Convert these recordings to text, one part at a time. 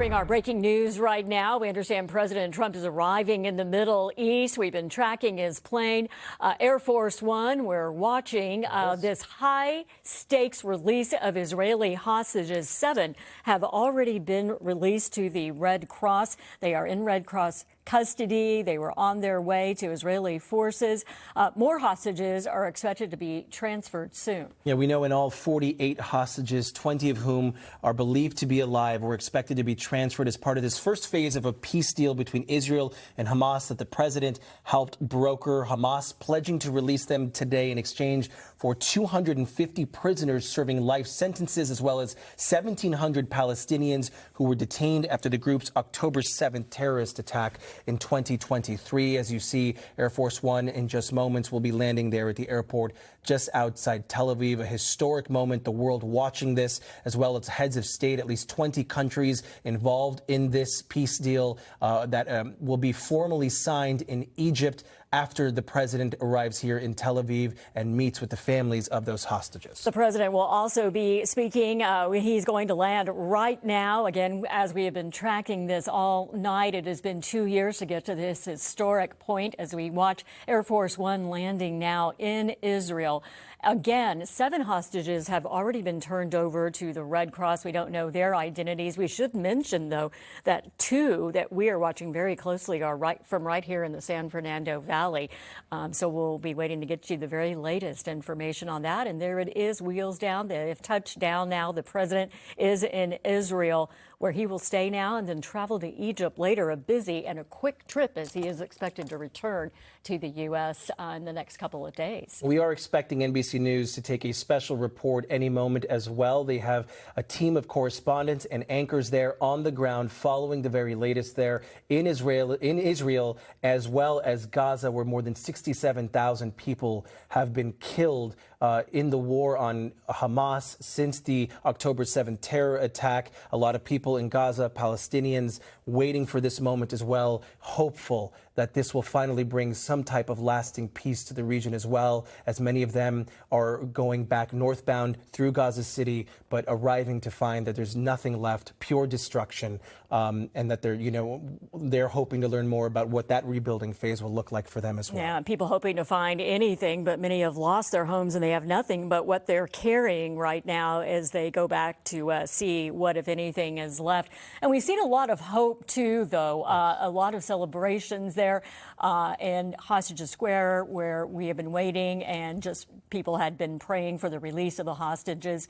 Our breaking news right now. We understand President Trump is arriving in the Middle East. We've been tracking his plane, Air Force One. We're watching this high stakes release of Israeli hostages. 7 have already been released to the Red Cross. They are in Red Cross custody. They were on their way to Israeli forces. More hostages are expected to be transferred soon. Yeah, we know in all 48 hostages, 20 of whom are believed to be alive, were expected to be transferred as part of this first phase of a peace deal between Israel and Hamas that the president helped broker. Hamas pledging to release them today in exchange for 250 prisoners serving life sentences, as well as 1,700 Palestinians who were detained after the group's October 7th terrorist attack in 2023. As you see, Air Force One in just moments will be landing there at the airport just outside Tel Aviv. A historic moment, the world watching this, as well as heads of state, at least 20 countries involved in this peace deal that will be formally signed in Egypt after the president arrives here in Tel Aviv and meets with the families of those hostages. The president will also be speaking. He's going to land right now. Again, as we have been tracking this all night, it has been 2 years to get to this historic point as we watch Air Force One landing now in Israel. Again, 7 hostages have already been turned over to the Red Cross. We don't know their identities. We should mention, though, that 2 that we are watching very closely are right here in the San Fernando Valley. So we'll be waiting to get you the very latest information on that. And there it is, wheels down. They have touched down now. The president is in Israel, where he will stay now and then travel to Egypt later. A busy and a quick trip, as he is expected to return to the U.S. In the next couple of days. We are expecting NBC News to take a special report any moment as well. They have a team of correspondents and anchors there on the ground following the very latest there in Israel, as well as Gaza, where more than 67,000 people have been killed in the war on Hamas since the October 7th terror attack. A lot of people in Gaza, Palestinians, waiting for this moment as well, hopeful that this will finally bring some type of lasting peace to the region, as well as many of them are going back northbound through Gaza City, but arriving to find that there's nothing left, pure destruction, and that they're hoping to learn more about what that rebuilding phase will look like for them as well. Yeah, people hoping to find anything, but many have lost their homes and they have nothing but what they're carrying right now as they go back to see what, if anything, is left. And we've seen a lot of hope, too, though, a lot of celebrations there in Hostages Square, where we have been waiting, and just people had been praying for the release of the hostages.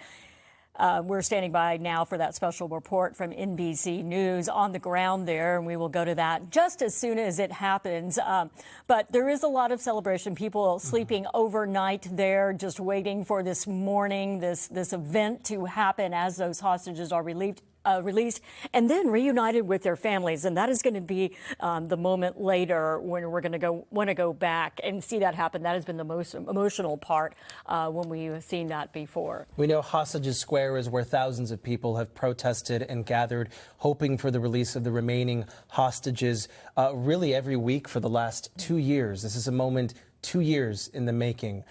We're standing by now for that special report from NBC News on the ground there, and we will go to that just as soon as it happens. But there is a lot of celebration. People sleeping overnight there, just waiting for this morning, this event to happen as those hostages are released and then reunited with their families. And that is going to be the moment later when we're going to want to go back and see that happen. That has been the most emotional part when we've seen that before. We know Hostages Square is where thousands of people have protested and gathered, hoping for the release of the remaining hostages really every week for the last 2 years. This is a moment 2 years in the making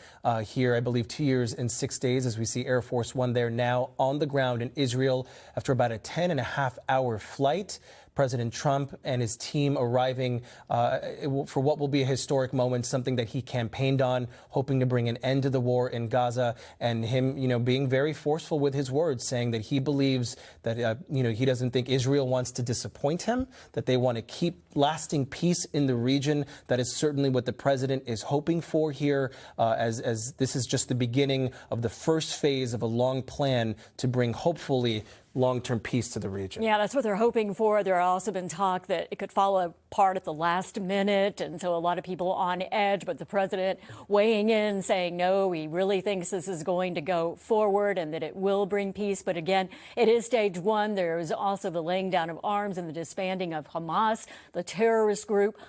here, I believe 2 years and 6 days, as we see Air Force One there now on the ground in Israel after about a 10.5-hour flight. President Trump and his team arriving for what will be a historic moment, something that he campaigned on, hoping to bring an end to the war in Gaza, and him, being very forceful with his words, saying that he believes that, he doesn't think Israel wants to disappoint him, that they want to keep lasting peace in the region. That is certainly what the president is hoping for here, as this is just the beginning of the first phase of a long plan to bring, hopefully, long-term peace to the region. Yeah, that's what they're hoping for. There has also been talk that it could fall apart at the last minute, and so a lot of people on edge, but the president weighing in, saying, no, he really thinks this is going to go forward and that it will bring peace. But again, it is stage 1. There is also the laying down of arms and the disbanding of Hamas, the terrorist group.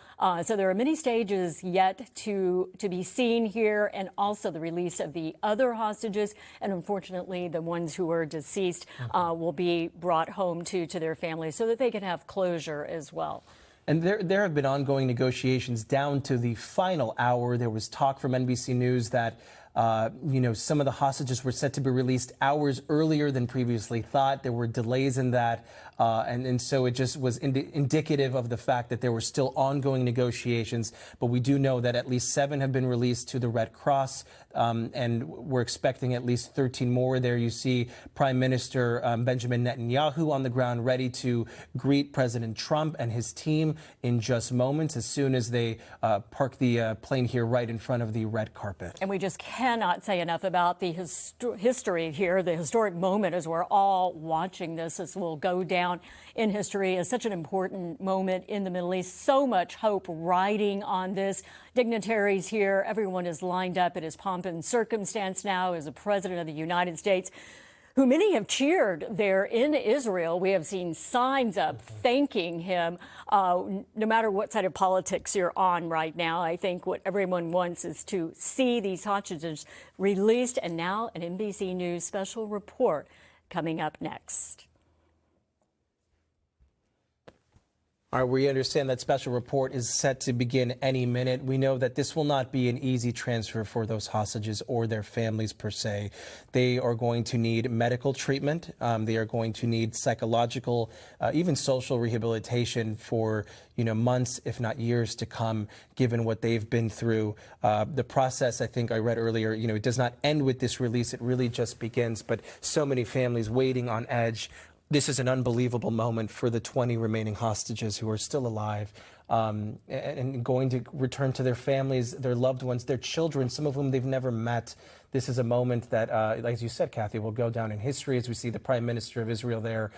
So there are many stages yet to be seen here, and also the release of the other hostages. And unfortunately, the ones who are deceased will be brought home to their families so that they can have closure as well. And there have been ongoing negotiations down to the final hour. There was talk from NBC News that Some of the hostages were set to be released hours earlier than previously thought. There were delays in that. And so it just was indicative of the fact that there were still ongoing negotiations. But we do know that at least 7 have been released to the Red Cross, and we're expecting at least 13 more. There you see Prime Minister Benjamin Netanyahu on the ground, ready to greet President Trump and his team in just moments, as soon as they park the plane here right in front of the red carpet. And we just cannot say enough about the history here, the historic moment as we're all watching this. This will go down in history as such an important moment in the Middle East. So much hope riding on this. Dignitaries here, everyone is lined up at his pomp and circumstance now as the President of the United States, who many have cheered there in Israel. We have seen signs up thanking him. No matter what side of politics you're on right now, I think what everyone wants is to see these hostages released. And now an NBC News special report coming up next. All right, we understand that special report is set to begin any minute. We know that this will not be an easy transfer for those hostages or their families per se. They are going to need medical treatment. They are going to need psychological, even social rehabilitation for months, if not years to come, given what they've been through. The process, I think I read earlier, it does not end with this release. It really just begins. But so many families waiting on edge. This is an unbelievable moment for the 20 remaining hostages who are still alive and going to return to their families, their loved ones, their children, some of whom they've never met. This is a moment that, as you said, Kathy, will go down in history as we see the Prime Minister of Israel there,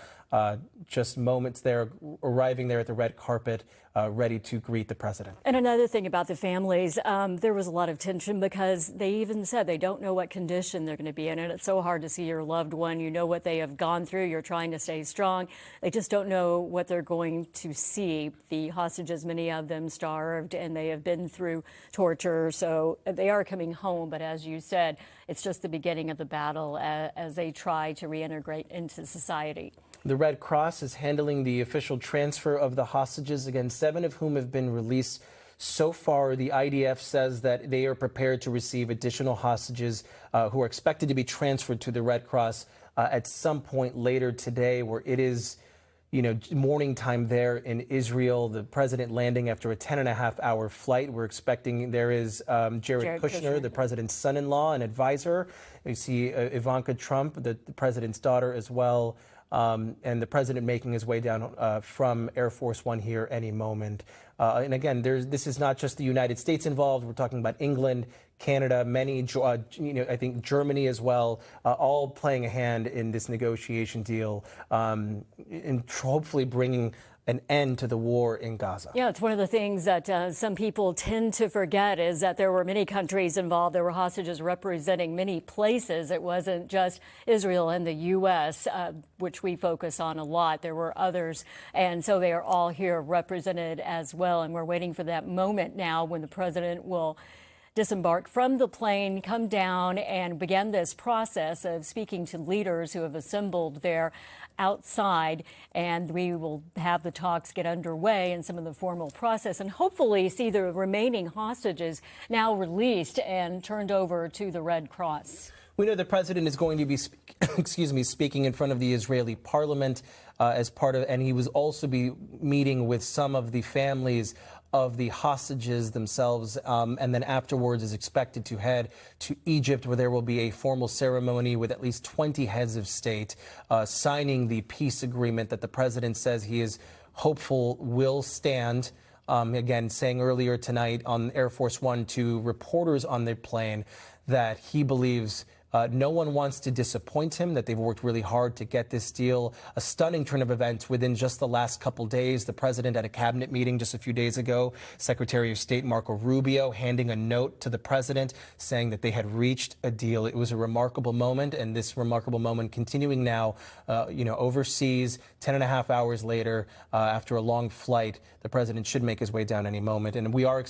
just moments there, arriving there at the red carpet, ready to greet the president. And another thing about the families, there was a lot of tension because they even said they don't know what condition they're going to be in. And it's so hard to see your loved one. You know what they have gone through. You're trying to stay strong. They just don't know what they're going to see. The hostages, many of them starved, and they have been through torture. So they are coming home. But as you said, it's just the beginning of the battle as they try to reintegrate into society. The Red Cross is handling the official transfer of the hostages, again, 7 of whom have been released. So far, the IDF says that they are prepared to receive additional hostages who are expected to be transferred to the Red Cross at some point later today, where it is, morning time there in Israel. The president landing after a 10.5-hour flight. We're expecting there is Jared Kushner, the president's son-in-law and advisor. You see Ivanka Trump, the president's daughter as well. And the president making his way down from Air Force One here any moment. And again, this is not just the United States involved. We're talking about England, Canada, many, I think Germany as well, all playing a hand in this negotiation deal and hopefully bringing an end to the war in Gaza. Yeah, it's one of the things that some people tend to forget is that there were many countries involved. There were hostages representing many places. It wasn't just Israel and the U.S., which we focus on a lot. There were others. And so they are all here represented as well. And we're waiting for that moment now when the president will disembark from the plane, come down and begin this process of speaking to leaders who have assembled there outside, and we will have the talks get underway in some of the formal process and hopefully see the remaining hostages now released and turned over to the Red Cross. We know the president is going to be, speaking in front of the Israeli parliament as part of, and he was also be meeting with some of the families of the hostages themselves, and then afterwards is expected to head to Egypt, where there will be a formal ceremony with at least 20 heads of state signing the peace agreement that the president says he is hopeful will stand. Again, saying earlier tonight on Air Force One to reporters on the plane that he believes no one wants to disappoint him, that they've worked really hard to get this deal. A stunning turn of events within just the last couple days. The president at a cabinet meeting just a few days ago, Secretary of State Marco Rubio handing a note to the president saying that they had reached a deal. It was a remarkable moment, and this remarkable moment continuing now, overseas, 10.5 hours later, after a long flight. The president should make his way down any moment, and we are